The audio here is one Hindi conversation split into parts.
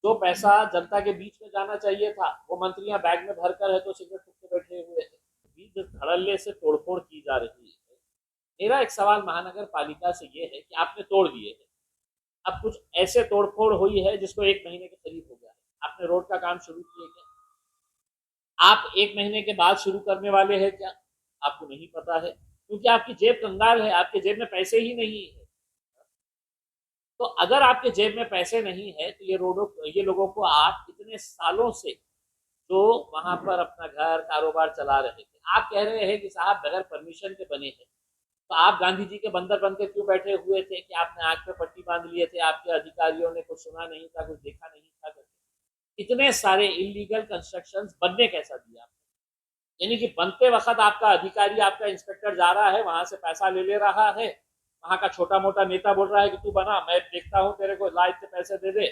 जो पैसा जनता के बीच में जाना चाहिए था वो मंत्रियां बैग में भरकर है तो सिगरेट फूकते बैठे हुए हैं। बीच धड़ल्ले से तोड़फोड़ की जा रही है। मेरा एक सवाल महानगर पालिका से ये है कि आपने तोड़ दिए हैं, अब कुछ ऐसे तोड़फोड़ हुई है जिसको 1 महीने के करीब हो गया है, आपने रोड का काम शुरू किए क्या? आप 1 महीने के बाद शुरू करने वाले हैं क्या? आपको नहीं पता है, क्योंकि आपकी जेब कंगाल है, आपके जेब में पैसे ही नहीं है। तो अगर आपके जेब में पैसे नहीं है तो ये लोगों को आप इतने सालों से जो वहां पर अपना घर कारोबार चला रहे थे, आप कह रहे हैं कि साहब बगैर परमिशन के बने हैं, तो आप गांधी जी के बंदर बन के क्यों बैठे हुए थे कि आपने आंख पे पट्टी बांध लिए थे, आपके अधिकारियों ने कुछ सुना नहीं था, कुछ देखा नहीं था करके इतने सारे इलीगल कंस्ट्रक्शंस बनने कैसा दिया? यानी कि बनते वक्त आपका अधिकारी, आपका इंस्पेक्टर जा रहा है वहां से पैसा ले रहा है, वहां का छोटा मोटा नेता बोल रहा है कि तू बना, मैं देखता हूँ तेरे को, ला इतने पैसे दे दे,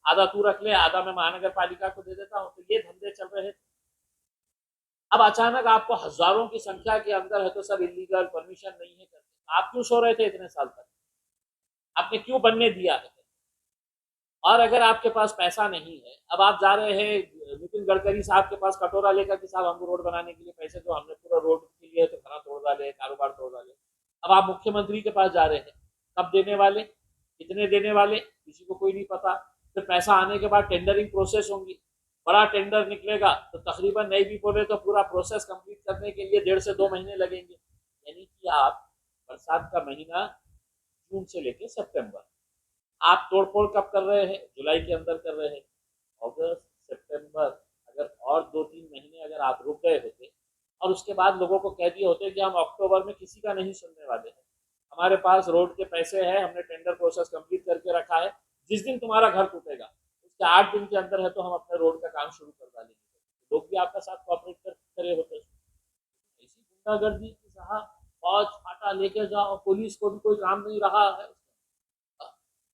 आधा तू रख ले, आधा मैं महानगर पालिका को दे देता हूँ, तो ये धंधे चल रहे थे। अब अचानक आपको हजारों की संख्या के अंदर है तो सब इलीगल, परमिशन नहीं है करते, आप क्यों सो रहे थे इतने साल तक? आपने क्यों बनने दिया है? और अगर आपके पास पैसा नहीं है, अब आप जा रहे हैं नितिन गडकरी साहब के पास कटोरा लेकर कि साहब हमको रोड बनाने के लिए पैसे दो, हमने पूरा रोड के लिए तो घरा तोड़ डाले, कारोबार तोड़ डाले। अब आप मुख्यमंत्री के पास जा रहे हैं, कब देने वाले, कितने देने वाले, किसी को कोई नहीं पता। फिर पैसा आने के बाद टेंडरिंग प्रोसेस होंगी, बड़ा टेंडर निकलेगा तो तकरीबन नहीं भी बोले तो पूरा प्रोसेस कंप्लीट करने के लिए 1.5 से 2 महीने लगेंगे। यानी कि आप बरसात का महीना जून से लेकर सितंबर, आप तोड़फोड़ कब कर रहे हैं? जुलाई के अंदर कर रहे हैं। अगस्त, सितंबर, अगर और 2-3 महीने अगर आप रुक गए होते और उसके बाद लोगों को कह दिए होते कि हम अक्टूबर में किसी का नहीं सुनने वाले हैं, हमारे पास रोड के पैसे हैं, हमने टेंडर प्रोसेस कंप्लीट करके रखा है, जिस दिन तुम्हारा घर टूटेगा उसके 8 दिन के अंदर है तो हम अपने रोड का काम शुरू कर डालेंगे, लोग भी आपका साथ कॉपरेट करे होते। ऐसी गुंडागर्दी की साहब, फौज फाटा लेके जाओ, पुलिस को भी कोई काम नहीं रहा है,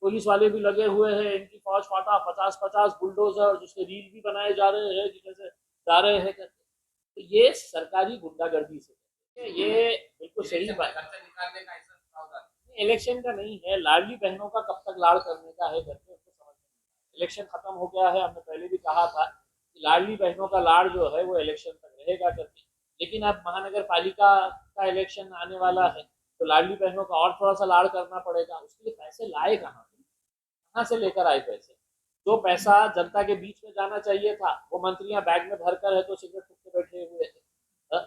पुलिस वाले भी लगे हुए हैं, इनकी फौज फाटा 50-50 बुलडोजर जिसके रील भी बनाए जा रहे हैं कि कैसे जा रहे हैं करके, तो ये सरकारी गुंडागर्दी से ये बिल्कुल सही बात है। इलेक्शन का नहीं है, लाडली बहनों का कब तक लाड़ करने का है करके उसको समझ नहीं। इलेक्शन खत्म हो गया है, हमने पहले भी कहा था कि लाडली बहनों का लाड़ जो है वो इलेक्शन तक रहेगा करके, लेकिन अब महानगर पालिका का इलेक्शन आने वाला है तो लाडली बहनों का और थोड़ा सा लाड़ करना पड़ेगा, उसके लिए पैसे लाए कहाँ से लेकर आए पैसे? जो पैसा जनता के बीच में जाना चाहिए था वो मंत्रियां बैग में भरकर है तो सिगरेट फूकते बैठे हुए थे,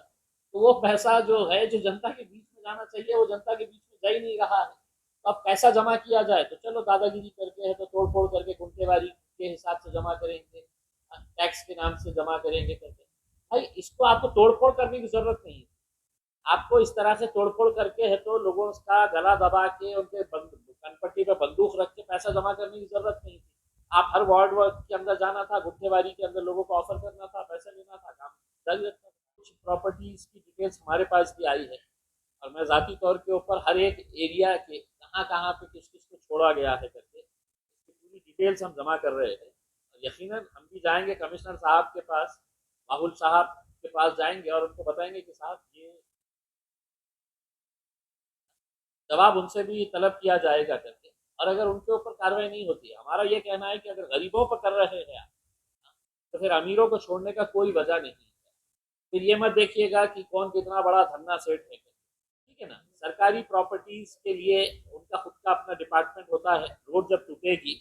तो वो पैसा जो है जो जनता के बीच में जाना चाहिए वो जनता के बीच में जा ही नहीं रहा है। तो अब पैसा जमा किया जाए तो चलो दादागिरी करके है तो तोड़ फोड़ करके गुंटेवारी के हिसाब से जमा करेंगे, टैक्स के नाम से जमा करेंगे करके। भाई इसको आपको तोड़ फोड़ करने की जरूरत नहीं है, आपको इस तरह से तोड़फोड़ करके है तो लोगों का गला दबा के उनके कनपट्टी पे बंदूक रख के पैसा जमा करने की जरूरत नहीं थी। आप हर वार्ड के अंदर जाना था, गुत्थेबारी के अंदर लोगों को ऑफर करना था, पैसा लेना था, काम जारी रखना था। कुछ प्रॉपर्टीज की डिटेल्स हमारे पास भी आई है और मैं जाती तौर के ऊपर हर एक एरिया के कहाँ कहाँ पे किस किस को छोड़ा गया है करके इसकी पूरी डिटेल्स हम जमा कर रहे हैं। और यकीनन हम भी जाएंगे कमिश्नर साहब के पास, राहुल साहब के पास जाएंगे और उनको बताएंगे कि साहब ये जवाब उनसे भी तलब किया जाएगा करके। और अगर उनके ऊपर कार्रवाई नहीं होती, हमारा ये कहना है कि अगर गरीबों पर कर रहे हैं तो फिर अमीरों को छोड़ने का कोई वजह नहीं है। फिर ये मत देखिएगा कि कौन कितना बड़ा धन्ना सेठ है, ठीक है ना? सरकारी प्रॉपर्टीज के लिए उनका खुद का अपना डिपार्टमेंट होता है, रोड जब टूटेगी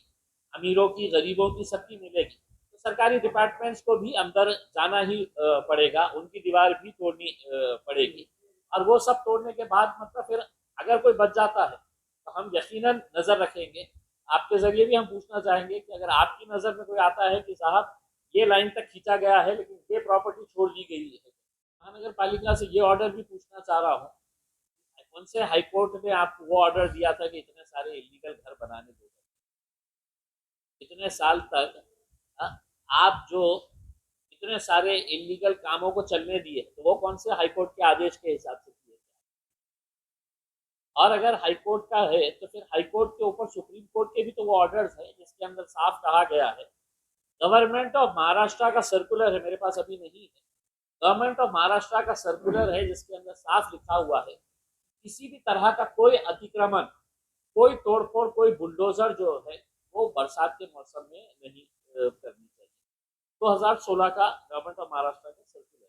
अमीरों की, गरीबों की, सबकी मिलेगी, तो सरकारी डिपार्टमेंट्स को भी अंदर जाना ही पड़ेगा, उनकी दीवार भी तोड़नी पड़ेगी। और वो सब तोड़ने के बाद मतलब फिर अगर कोई बच जाता है तो हम यकीनन नजर रखेंगे। आपके जरिए भी हम पूछना चाहेंगे कि अगर आपकी नजर में कोई आता है कि साहब ये लाइन तक खींचा गया है लेकिन ये प्रॉपर्टी छोड़ दी गई है, महानगर पालिका से ये ऑर्डर भी पूछना चाह रहा हूँ, कौन से हाईकोर्ट ने आपको वो ऑर्डर दिया था कि इतने सारे इलीगल घर बनाने दो? इतने साल तक आप जो इतने सारे इलीगल कामों को चलने दिए तो वो कौन से हाईकोर्ट के आदेश के हिसाब से किए? और अगर हाईकोर्ट का है तो फिर हाईकोर्ट के ऊपर सुप्रीम कोर्ट के भी तो वो ऑर्डर्स है जिसके अंदर साफ कहा गया है। गवर्नमेंट ऑफ महाराष्ट्र का सर्कुलर है, मेरे पास अभी नहीं है, गवर्नमेंट ऑफ महाराष्ट्र का सर्कुलर है जिसके अंदर साफ लिखा हुआ है किसी भी तरह का कोई अतिक्रमण, कोई तोड़फोड़, कोई बुलडोजर जो है वो बरसात के मौसम में नहीं करनी चाहिए। 2016 का गवर्नमेंट ऑफ महाराष्ट्र का सर्कुलर।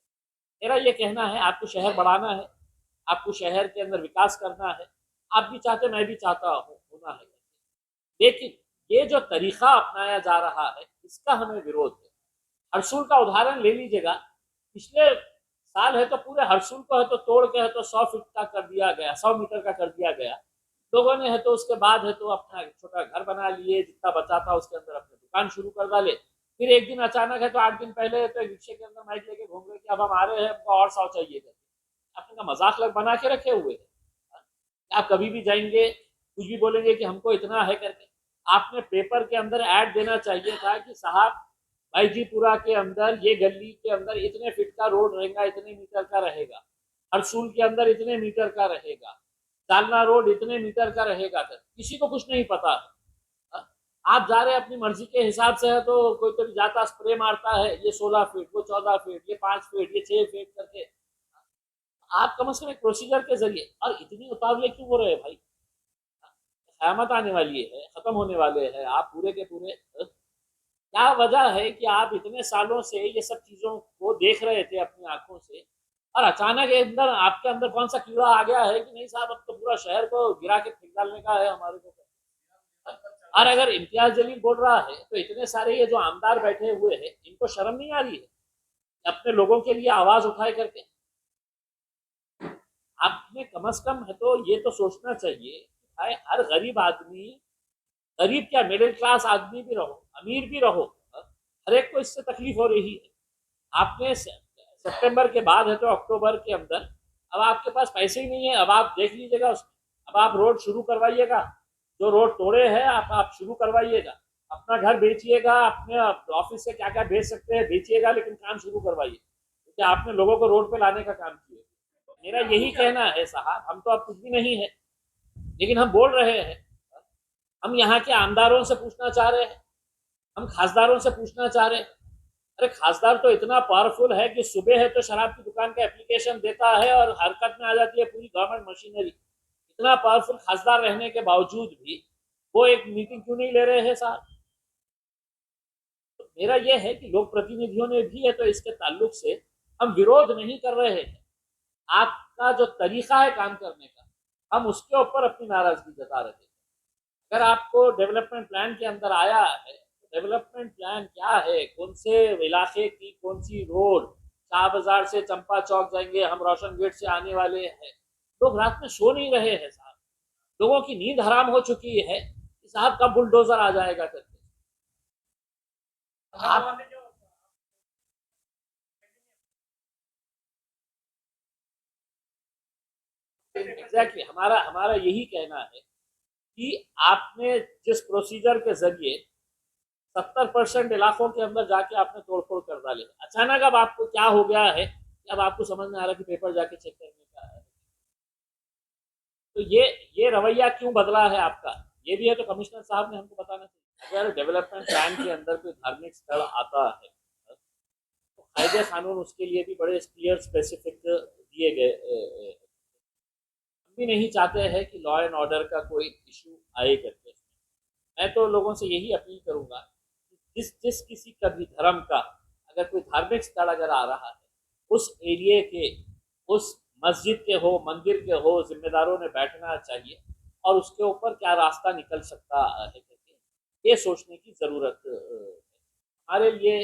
मेरा ये कहना है, आपको शहर बढ़ाना है, आपको शहर के अंदर विकास करना है, आप भी चाहते, मैं भी चाहता हूँ, होना है, लेकिन ये जो तरीका अपनाया जा रहा है इसका हमें विरोध है। हरसूल का उदाहरण ले लीजिएगा, पिछले साल है तो पूरे हरसूल को है तो तोड़ के है तो 100 फीट का कर दिया गया, 100 मीटर का कर दिया गया। लोगों ने है तो उसके बाद है तो अपना छोटा घर बना लिए, जितना बचा था उसके अंदर अपनी दुकान शुरू कर डाले। फिर एक दिन अचानक है तो 8 दिन पहले तो रिक्शे के अंदर माइक लेके घूम रहे कि अब हम आ रहे हैं, हमको और 100 चाहिए। आपने का मजाक लग बना के रखे हुए हैं। आप कभी भी जाएंगे कुछ भी बोलेंगे कि हमको इतना है करके। आपने पेपर के अंदर ऐड देना चाहिए था कि साहब भाईजीपुरा के अंदर ये गली के अंदर इतने फीट का रोड रहेगा, इतने मीटर का रहेगा, हरसूल के अंदर इतने मीटर का रहेगा, जालना रोड इतने मीटर का रहेगा। किसी को कुछ नहीं पता है। आप जा रहे हैं अपनी मर्जी के हिसाब से है तो कोई तो जाता स्प्रे मारता है, ये 16 फीट, वो 14 फीट, ये 5 फीट, ये 6 फीट करके। आप कम से कम एक प्रोसीजर के जरिए, और इतनी उतावले क्यों हो रहे हैं भाई? क़यामत आने वाली है, खत्म होने वाले हैं आप पूरे के पूरे। क्या वजह है कि आप इतने सालों से ये सब चीजों को देख रहे थे अपनी आंखों से, और अचानक अंदर आपके अंदर कौन सा कीड़ा आ गया है कि नहीं साहब अब तो पूरा शहर को गिरा के फेंक डालने का है हमारे को। और अगर इम्तियाज जलील बोल रहा है तो इतने सारे ये जो आमदार बैठे हुए हैं इनको शर्म नहीं आ रही है अपने लोगों के लिए आवाज उठाए करके? आपने कम से कम है तो ये तो सोचना चाहिए भाई, हर गरीब आदमी, गरीब क्या मिडिल क्लास आदमी भी रहो, अमीर भी रहो, हर एक को इससे तकलीफ हो रही है। आपने सितंबर के बाद है तो अक्टूबर के अंदर अब आपके पास पैसे ही नहीं है, अब आप देख लीजिएगा अब आप रोड शुरू करवाइएगा, जो रोड तोड़े हैं आप शुरू करवाइएगा, अपना घर बेचिएगा, अपने ऑफिस से क्या क्या बेच सकते हैं बेचिएगा, लेकिन काम शुरू करवाइए, क्योंकि आपने लोगों को रोड पे लाने का काम किया। मेरा यही कहना है साहब, हम तो अब कुछ भी नहीं है, लेकिन हम बोल रहे हैं, हम यहाँ के आमदारों से पूछना चाह रहे हैं, हम खासदारों से पूछना चाह रहे हैं। अरे खासदार तो इतना पावरफुल है कि सुबह है तो शराब की दुकान का एप्लीकेशन देता है और हरकत में आ जाती है पूरी गवर्नमेंट मशीनरी। इतना पावरफुल खासदार रहने के बावजूद भी वो एक मीटिंग क्यों नहीं ले रहे हैं साहब? तो मेरा यह है कि लोक प्रतिनिधियों ने भी है तो इसके ताल्लुक से हम विरोध नहीं कर रहे हैं, आपका जो तरीका है काम करने का हम उसके ऊपर अपनी नाराजगी जता रहे हैं। अगर आपको डेवलपमेंट प्लान के अंदर आया है, डेवलपमेंट प्लान क्या है, कौन से इलाके की कौन सी रोड, शाह बाजार से चंपा चौक जाएंगे, हम रोशन गेट से आने वाले हैं। लोग रात में सो नहीं रहे हैं साहब, लोगों की नींद हराम हो चुकी है कि साहब कब बुलडोजर आ जाएगा करके। आप एग्जैक्टली हमारा हमारा यही कहना है कि आपने जिस प्रोसीजर के जरिए 70% इलाकों के अंदर जाके आपने तोड़फोड़ कर डाले, अचानक अब आपको क्या हो गया है कि अब आपको समझ में आ रहा है कि पेपर जाके चेक करने का है। तो ये रवैया क्यों बदला है आपका, ये भी है तो कमिश्नर साहब ने हमको बताना चाहिए। अगर डेवलपमेंट प्लान के अंदर कोई धार्मिक स्थल आता है तो कायदे कानून उसके लिए भी बड़े क्लियर स्पेसिफिक दिए गए। हम भी नहीं चाहते हैं कि लॉ एंड ऑर्डर का कोई इशू आए करके। मैं तो लोगों से यही अपील करूंगा कि जिस जिस किसी का भी धर्म का अगर कोई धार्मिक स्थल अगर आ रहा है, उस एरिए के, उस मस्जिद के हो, मंदिर के हो, जिम्मेदारों ने बैठना चाहिए और उसके ऊपर क्या रास्ता निकल सकता है करके ये सोचने की जरूरत है। हमारे लिए